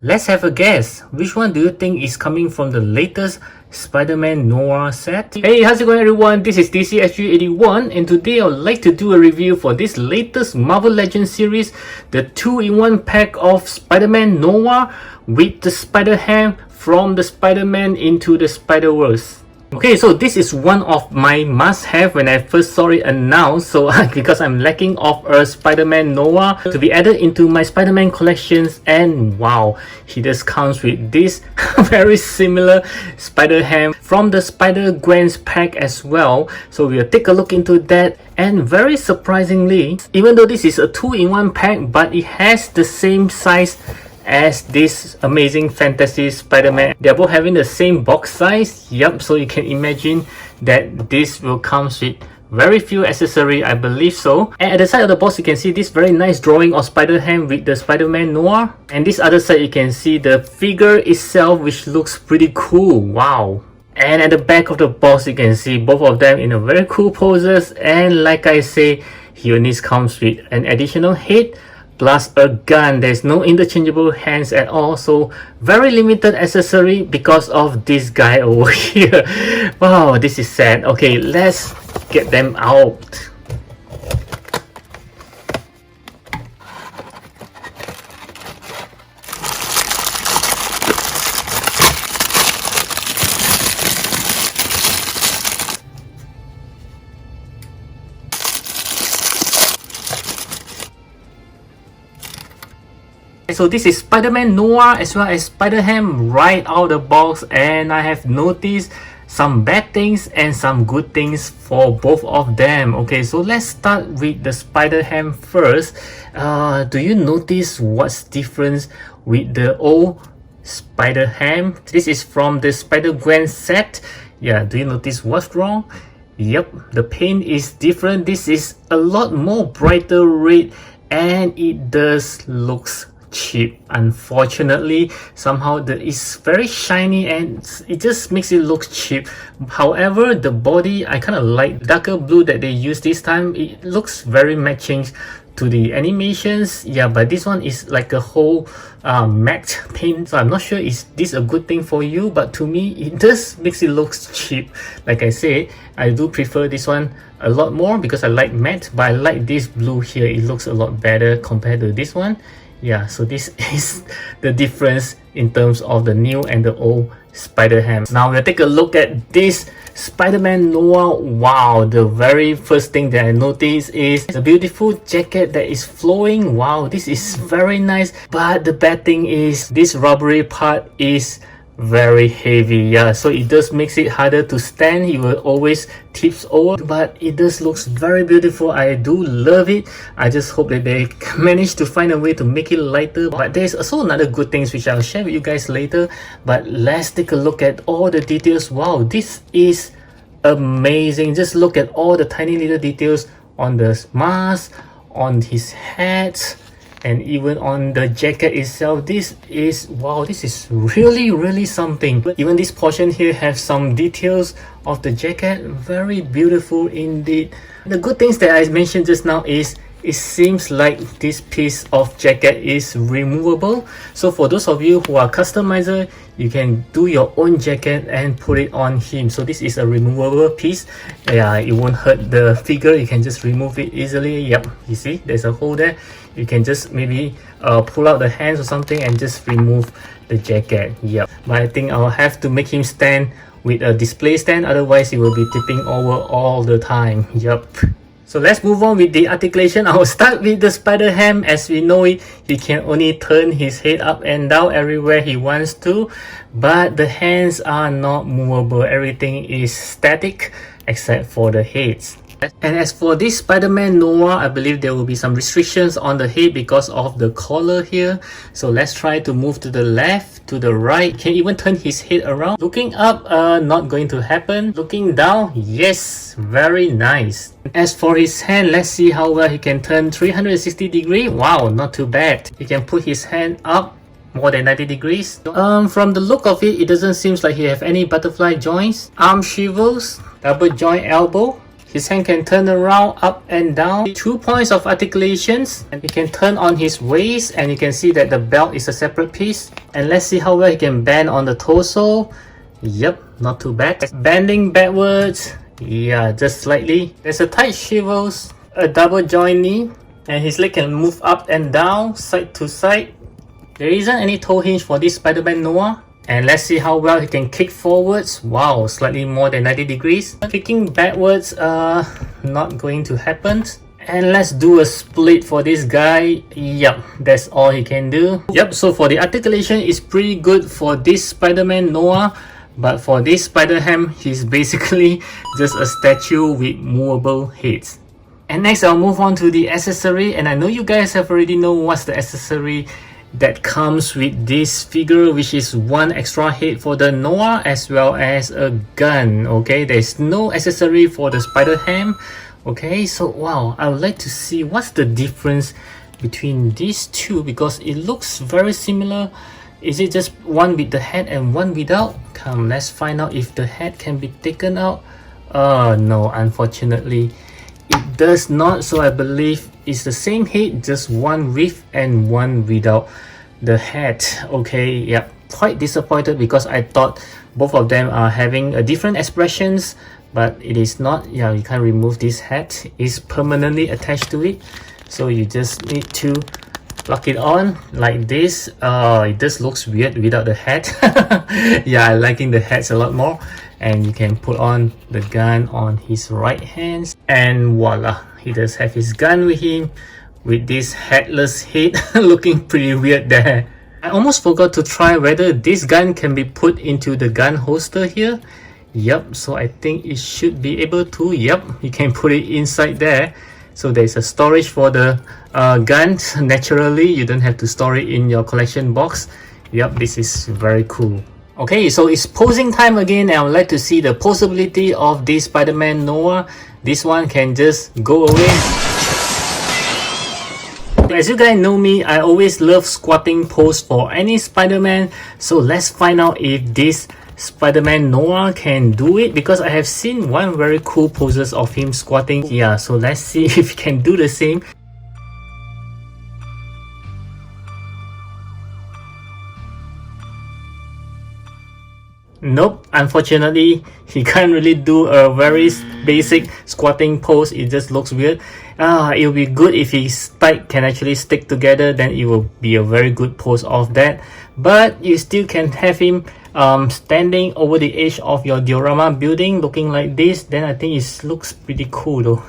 Let's have a guess. Which one do you think is coming from the latest Spider-Man Noir set? Hey, how's it going everyone? This is DCSG81 and today I would like to do a review for this latest Marvel Legends series, the 2-in-1 pack of Spider-Man Noir with the SpiderHam from the Spider-Man into the Spider-Verse. Okay, so this is one of my must-have when I first saw it announced. So because I'm lacking of a Spider-Man Noir to be added into my Spider-Man collections, and wow, he just comes with this very similar Spider-Ham from the Spider-Gwen's pack as well. So we'll take a look into that. And very surprisingly, even though this is a 2-in-1 pack, but it has the same size as this Amazing Fantasy Spider-Man. They're both having the same box size. Yep, so you can imagine that this will come with very few accessories, I believe so. And at the side of the box, you can see this very nice drawing of Spider-Ham with the Spider-Man Noir. And this other side, you can see the figure itself, which looks pretty cool. Wow. And at the back of the box, you can see both of them in a very cool poses. And like I say, he only comes with an additional head plus a gun. There's no interchangeable hands at all, so very limited accessory because of this guy over here. Wow, this is sad. Okay, let's get them out. So this is Spider-Man Noir as well as Spider-Ham right out of the box, and I have noticed some bad things and some good things for both of them. Okay, so let's start with the Spider-Ham first. Do you notice what's different with the old Spider-Ham? This is from the Spider-Gwen set. Yeah, do you notice what's wrong? Yep, the paint is different. This is a lot more brighter red and it does looks cheap. Unfortunately, somehow it's very shiny and it just makes it look cheap. However, the body, I kind of like darker blue that they use this time. It looks very matching to the animations. Yeah, but this one is like a whole matte paint, so I'm not sure is this a good thing for you, but to me it just makes it look cheap. Like I said, I do prefer this one a lot more because I like matte, but I like this blue here. It looks a lot better compared to this one. Yeah, so this is the difference in terms of the new and the old Spider-Ham. Now we'll take a look at this Spider-Man Noir. Wow, the very first thing that I noticed is the beautiful jacket that is flowing. Wow, this is very nice, but the bad thing is this rubbery part is very heavy. Yeah, so it does makes it harder to stand. It will always tips over, but it does looks very beautiful. I do love it. I just hope that they manage to find a way to make it lighter. But there's also another good things which I'll share with you guys later. But let's take a look at all the details. Wow, this is amazing. Just look at all the tiny little details on the mask, on his hat, and even on the jacket itself. This is wow, this is really something. Even this portion here has some details of the jacket. Very beautiful indeed. The good things that I mentioned just now is it seems like this piece of jacket is removable. So for those of you who are customizer, you can do your own jacket and put it on him. So this is a removable piece. Yeah, it won't hurt the figure. You can just remove it easily. Yep, you see there's a hole there. You can just maybe pull out the hands or something and just remove the jacket. Yep, but I think I'll have to make him stand with a display stand, otherwise it will be tipping over all the time. Yep. So let's move on with the articulation. I will start with the Spider-Ham. As we know it, he can only turn his head up and down everywhere he wants to, but the hands are not movable. Everything is static except for the heads. And as for this Spider-Man Noir, I believe there will be some restrictions on the head because of the collar here. So let's try to move to the left, to the right. Can even turn his head around. Looking up, not going to happen. Looking down, yes, very nice. As for his hand, let's see how well he can turn 360 degrees. Wow, not too bad. He can put his hand up more than 90 degrees. From the look of it, it doesn't seem like he have any butterfly joints. Arm swivels, double joint elbow. His hand can turn around, up and down. 2 points of articulations. And he can turn on his waist, and you can see that the belt is a separate piece. And let's see how well he can bend on the torso. Yep, not too bad. Bending backwards. Yeah, just slightly. There's a tight shivels, a double joint knee, and his leg can move up and down, side to side. There isn't any toe hinge for this Spider-Man Noir. And let's see how well he can kick forwards. Wow, slightly more than 90 degrees. Kicking backwards, not going to happen. And let's do a split for this guy. Yep, that's all he can do. Yep, so for the articulation, it's pretty good for this Spider-Man Noir. But for this SpiderHam, he's basically just a statue with movable heads. And next, I'll move on to the accessory. And I know you guys have already know what's the accessory that comes with this figure, which is one extra head for the Noir as well as a gun. Okay, there's no accessory for the SpiderHam. Okay, so wow, I would like to see what's the difference between these two, because it looks very similar. Is it just one with the head and one without? Come, let's find out if the head can be taken out. No, unfortunately it does not. So I believe it's the same head, just one with and one without the head. Okay, yeah, quite disappointed because I thought both of them are having a different expressions, but it is not. Yeah, you can't remove this head. It's permanently attached to it, so you just need to lock it on like this. It just looks weird without the head. Yeah, I'm liking the heads a lot more. And you can put on the gun on his right hand, and voila, he does have his gun with him with this headless head. Looking pretty weird there. I almost forgot to try whether this gun can be put into the gun holster here. Yep, so I think it should be able to. Yep, you can put it inside there. So there's a storage for the gun. Naturally, you don't have to store it in your collection box. Yep, this is very cool. Okay, so it's posing time again, and I would like to see the posability of this Spider-Man Noir. This one can just go away. As you guys know me, I always love squatting pose for any Spider-Man. So let's find out if this Spider-Man Noir can do it, because I have seen one very cool poses of him squatting. Yeah, so let's see if he can do the same. Nope, unfortunately, he can't really do a very basic squatting pose. It just looks weird. It will be good if his thigh can actually stick together, then it will be a very good pose of that. But you still can have him standing over the edge of your diorama building looking like this. Then I think it looks pretty cool though.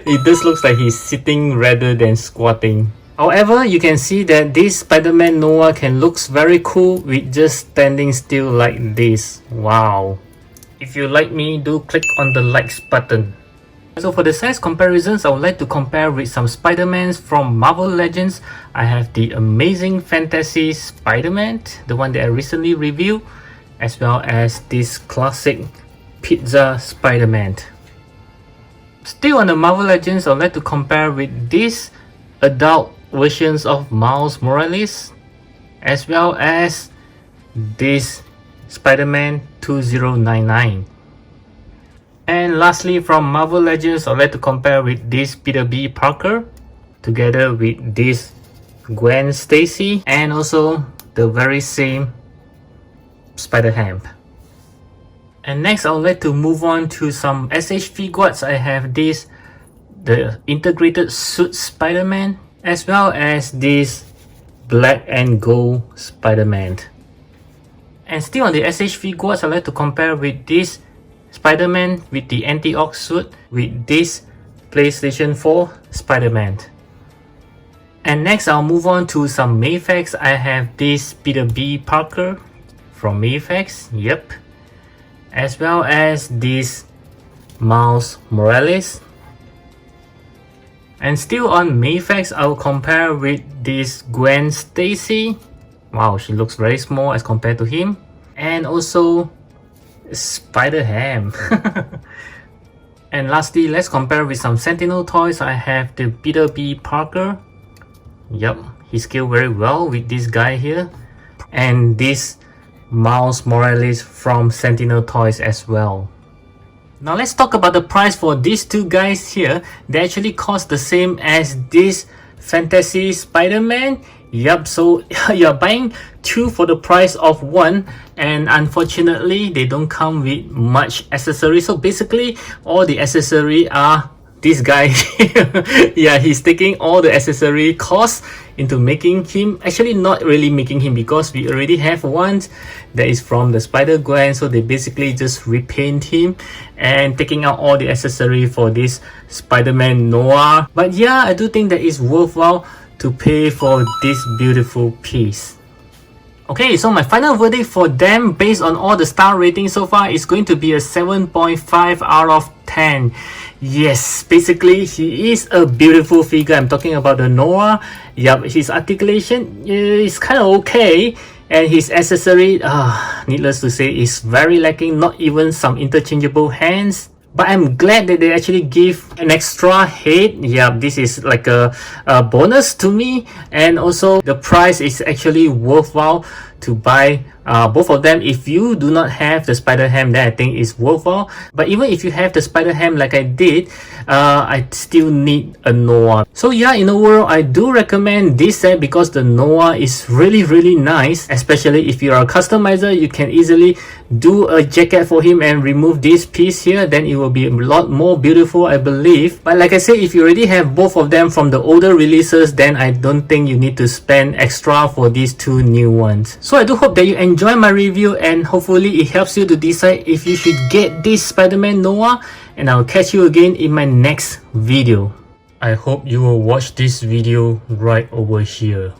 It just looks like he's sitting rather than squatting. However, you can see that this Spider-Man Noir can looks very cool with just standing still like this. Wow. If you like me, do click on the likes button. So for the size comparisons, I would like to compare with some Spider-Mans from Marvel Legends. I have the Amazing Fantasy Spider-Man, the one that I recently reviewed, as well as this classic Pizza Spider-Man. Still on the Marvel Legends, I would like to compare with this adult versions of Miles Morales, as well as this Spider-Man 2099. And lastly, from Marvel Legends, I'd like to compare with this Peter B. Parker together with this Gwen Stacy, and also the very same SpiderHam. And next, I would like to move on to some SH Figuarts. I have this, the integrated suit Spider-Man, as well as this black and gold Spider-Man. And still on the SH Figuarts, I'd like to compare with this Spider-Man with the anti-ox suit with this PlayStation 4 Spider-Man. And next, I'll move on to some Mayfax. I have this Peter B. Parker from Mayfax, yep, as well as this Miles Morales. And still on Mayfax, I'll compare with this Gwen Stacy. Wow, she looks very small as compared to him. And also SpiderHam. And lastly, let's compare with some Sentinel toys. I have the Peter B. Parker. Yep, he scaled very well with this guy here. And this Miles Morales from Sentinel toys as well. Now let's talk about the price for these two guys here. They actually cost the same as this Fantasy Spider-Man. Yup, so you're buying two for the price of one, and unfortunately they don't come with much accessory. So basically all the accessory are this guy. Yeah, he's taking all the accessory costs into making him, actually not really making him, because we already have one that is from the Spider-Gwen. So they basically just repaint him and taking out all the accessory for this Spider-Man Noir. But yeah, I do think that it's worthwhile to pay for this beautiful piece. Okay, so my final verdict for them based on all the star ratings so far is going to be a 7.5 out of 10. Yes, basically he is a beautiful figure. I'm talking about the Noir. Yup, his articulation is kind of okay, and his accessory, needless to say, is very lacking. Not even some interchangeable hands. But I'm glad that they actually give an extra head. Yeah, this is like a bonus to me. And also the price is actually worthwhile to buy both of them. If you do not have the SpiderHam, then I think it's worthwhile. But even if you have the SpiderHam like I did, I still need a Noir. So yeah, in overall, I do recommend this set because the Noir is really nice. Especially if you're a customizer, you can easily do a jacket for him and remove this piece here. Then it will be a lot more beautiful, I believe. But like I said, if you already have both of them from the older releases, then I don't think you need to spend extra for these two new ones. So I do hope that you enjoy my review, and hopefully it helps you to decide if you should get this Spider-Man Noir, and I'll catch you again in my next video. I hope you will watch this video right over here.